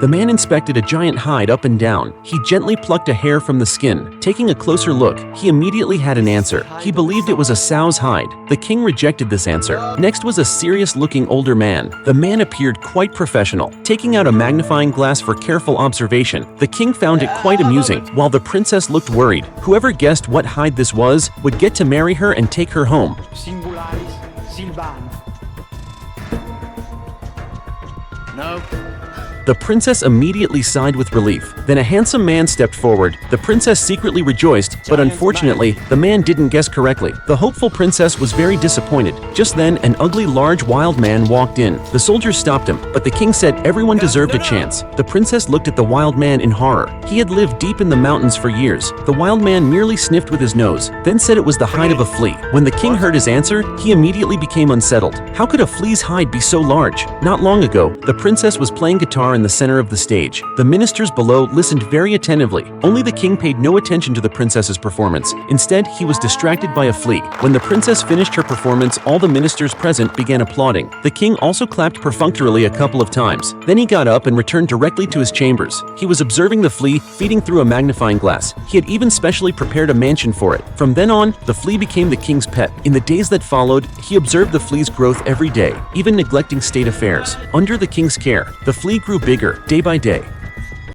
The man inspected a giant hide up and down. He gently plucked a hair from the skin. Taking a closer look, he immediately had an answer. He believed it was a sow's hide. The king rejected this answer. Next was a serious-looking older man. The man appeared quite professional. Taking out a magnifying glass for careful observation, the king found it quite amusing, while the princess looked worried. Whoever guessed what hide this was would get to marry her and take her home. Singularis Silvano. No. The princess immediately sighed with relief. Then a handsome man stepped forward. The princess secretly rejoiced, but unfortunately, the man didn't guess correctly. The hopeful princess was very disappointed. Just then, an ugly, large, wild man walked in. The soldiers stopped him, but the king said everyone deserved a chance. The princess looked at the wild man in horror. He had lived deep in the mountains for years. The wild man merely sniffed with his nose, then said it was the hide of a flea. When the king heard his answer, he immediately became unsettled. How could a flea's hide be so large? Not long ago, the princess was playing guitar in the center of the stage. The ministers below listened very attentively. Only the king paid no attention to the princess's performance. Instead, he was distracted by a flea. When the princess finished her performance, all the ministers present began applauding. The king also clapped perfunctorily a couple of times. Then he got up and returned directly to his chambers. He was observing the flea feeding through a magnifying glass. He had even specially prepared a mansion for it. From then on, the flea became the king's pet. In the days that followed, he observed the flea's growth every day, even neglecting state affairs. Under the king's care, the flea grew bigger day by day.